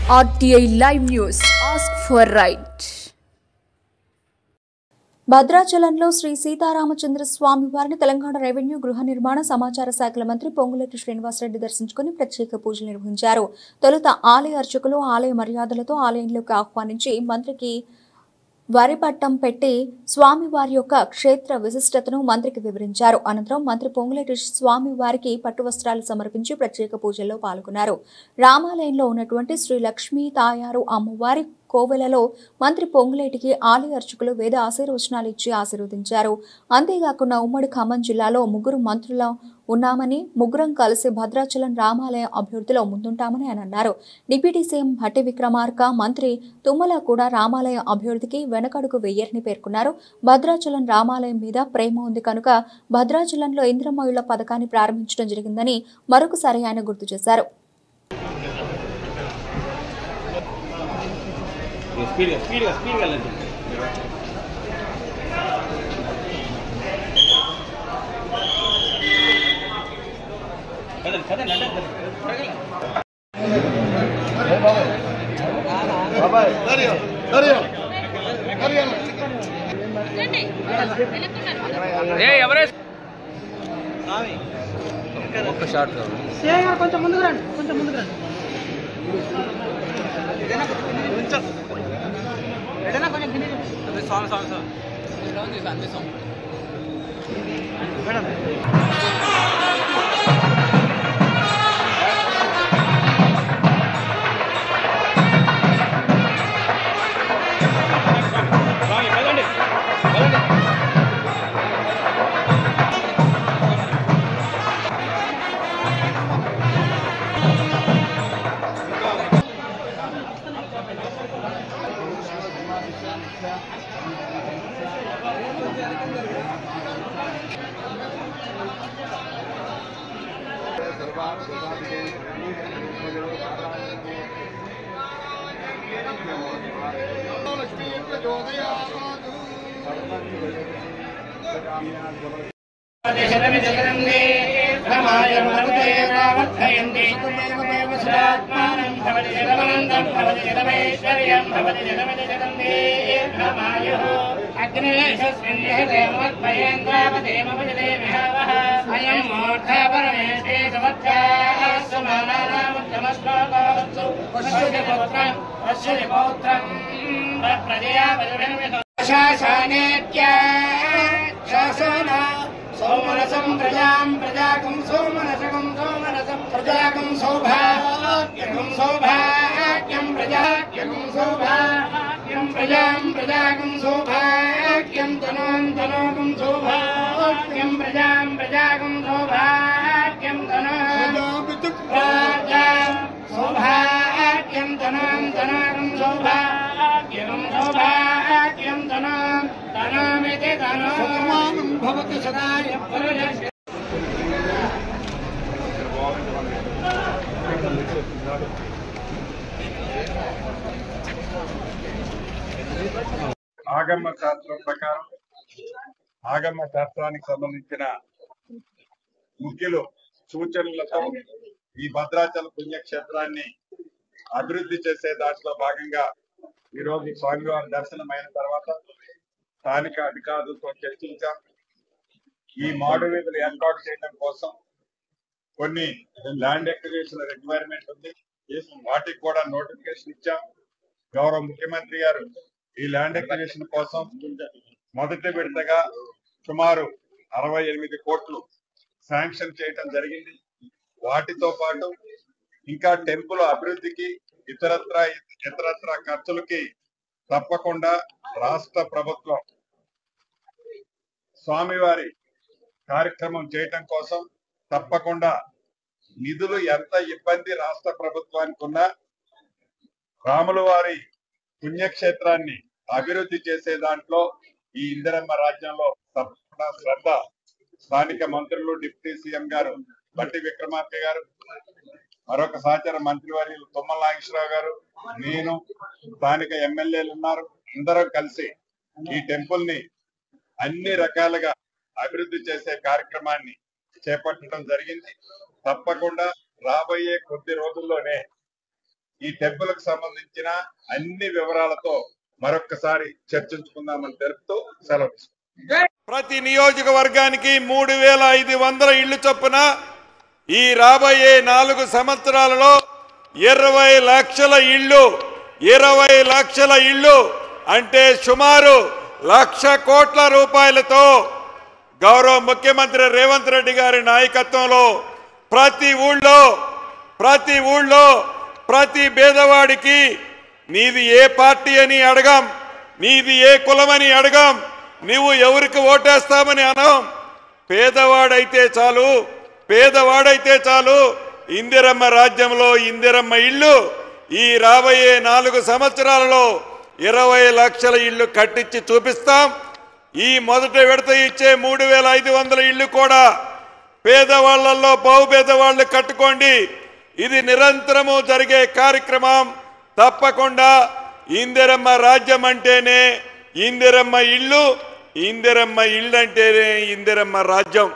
RTI Live News. Ask for right. భద్రాచలంలో శ్రీ సీతారామచంద్ర స్వామి వారిని Telangana revenue గృహ నిర్మాణ సమాచార శాఖల మంత్రి పొంగులేటి శ్రీనివాసరెడ్డి దర్శించుకుని ప్రత్యేక పూజలు నిర్వహించారు. తొలుత ఆలయ అర్చకులు ఆలయ మర్యాదలతో ఆలయంలోకి ఆహ్వానించి మంత్రికి వరిపట్టం పెట్టి స్వామివారి యొక్క క్షేత్ర విశిష్టతను మంత్రికి వివరించారు. అనంతరం మంత్రి పొంగులేటి స్వామివారికి పట్టు వస్త్రాలు సమర్పించి ప్రత్యేక పూజల్లో పాల్గొన్నారు. రామాలయంలో ఉన్నటువంటి శ్రీ లక్ష్మీ తాయారు అమ్మవారి కోవెలలో మంత్రి పొంగులేటికి ఆలయ అర్చకులు వేద ఆశీర్వచనాలు ఇచ్చి ఆశీర్వదించారు. అంతేకాకుండా ఉమ్మడి ఖమ్మం జిల్లాలో ముగ్గురు మంత్రులు ఉన్నామని, ముగ్గురం కలిసి భద్రాచలం రామాలయం అభివృద్ధిలో ముందుంటామని ఆయన అన్నారు. డిప్యూటీ సీఎం భట్టి విక్రమార్క, మంత్రి తుమ్మల కూడా రామాలయం అభివృద్ధికి వెనకడుగు వెయ్యరని పేర్కొన్నారు. భద్రాచలం రామాలయం మీద ప్రేమ ఉంది కనుక భద్రాచలంలో ఇంద్రమ్మ ఇళ్ల పథకాన్ని ప్రారంభించడం జరిగిందని మరొకసారి ఆయన గుర్తు చేశారు. కొంచెం ముందుకు రండి, కొంచెం ముందుకు రండి. సోమరసం ప్రజాం ప్రజాకం సోమరసకం సోమరసం ప్రజాకం సౌభాగ్యం సౌభాగ్యం ప్రజాకం సౌభాగ్యం ప్రజాం ప్రజాకం సౌభాగ్యం తనోం తనోకం సౌభాగ్యం ప్రజాం ప్రజాకం సౌభాగ్యం తనోం సౌభాగ్యం తనోం తనోకం సౌభాగ్యం సౌభాగ్యం తనోం తనోమితి తనోం భవతి సదాయ పురుష. ఆగమ శాస్త్రం ప్రకారం ఆగమ శాస్త్రానికి సంబంధించిన ముఖ్యులు సూచనలతో ఈ భద్రాచల పుణ్యక్షేత్రాన్ని అభివృద్ధి చేసే దాంట్లో భాగంగా ఈరోజు స్వామివారి దర్శనం అయిన తర్వాత స్థానిక అధికారులతో చర్చించాం. ఈ మాడు వీధులు ఏర్పాటు చేయడం కోసం కొన్ని ల్యాండ్ ఎక్విజిషన్ రిక్వైర్మెంట్ ఉంది, వాటికి కూడా నోటిఫికేషన్ ఇచ్చాం. గౌరవ ముఖ్యమంత్రి గారు ఈ ల్యాండ్ ఎక్విజిషన్ కోసం మొదటి విడతగా సుమారు 68 కోట్లు శాంక్షన్ చేయడం జరిగింది. వాటితో పాటు ఇంకా టెంపుల్ అభివృద్ధికి ఇతరత్ర ఖర్చులకి తప్పకుండా రాష్ట్ర ప్రభుత్వం స్వామివారి కార్యక్రమం చేయటం కోసం తప్పకుండా నిధులు ఎంత ఇబ్బంది రాష్ట్ర ప్రభుత్వానికి ఉన్నా రాముల వారి పుణ్యక్షేత్రాన్ని అభివృద్ధి చేసే దాంట్లో ఈ ఇందిరమ్మ రాజ్యంలో తప్పకుండా శ్రద్ధ స్థానిక మంత్రులు, డిప్యూటీ సీఎం గారు భట్టి విక్రమార్క గారు, మరొక సహచర మంత్రివర్యులు తుమ్మల నాగేశ్వరరావు గారు, నేను, స్థానిక ఎమ్మెల్యేలు ఉన్నారు. అందరం కలిసి ఈ టెంపుల్ ని అన్ని రకాలుగా అభివృద్ధి చేసే కార్యక్రమాన్ని చేపట్టడం జరిగింది. తప్పకుండా రాబోయే కొద్ది రోజుల్లోనే ఈ టెంపుల్ కు సంబంధించిన అన్ని వివరాలతో మరొక్కసారి చర్చించుకుందామని తెలుపుతూ సెలవు. ప్రతి నియోజకవర్గానికి 3500 ఇళ్లు చొప్పున ఈ రాబోయే 4 సంవత్సరాలలో 20 లక్షల ఇళ్లు 20 లక్షల ఇళ్లు అంటే సుమారు 1,00,000 కోట్ల రూపాయలతో గౌరవ ముఖ్యమంత్రి రేవంత్ రెడ్డి గారి నాయకత్వంలో ప్రతి ఊళ్ళో ప్రతి పేదవాడికి నీది ఏ పార్టీ అని అడగం, నీది ఏ కులమని అడగం, నీవు ఎవరికి ఓటేస్తామని అనం. పేదవాడైతే చాలు ఇందిరమ్మ రాజ్యంలో ఇందిరమ్మ ఇల్లు ఈ రాబోయే 4 సంవత్సరాలలో 20 లక్షల ఇల్లు కట్టించి చూపిస్తాం. ఈ మొదటి విడత ఇచ్చే 3500 ఇల్లు కూడా పేదవాళ్లలో బహుపేదవాళ్లు కట్టుకోండి. ఇది నిరంతరము జరిగే కార్యక్రమం. తప్పకుండా ఇందిరమ్మ రాజ్యం అంటేనే ఇందిరమ్మ ఇల్లు, ఇందిరమ్మ ఇల్లు అంటేనే ఇందిరమ్మ రాజ్యం.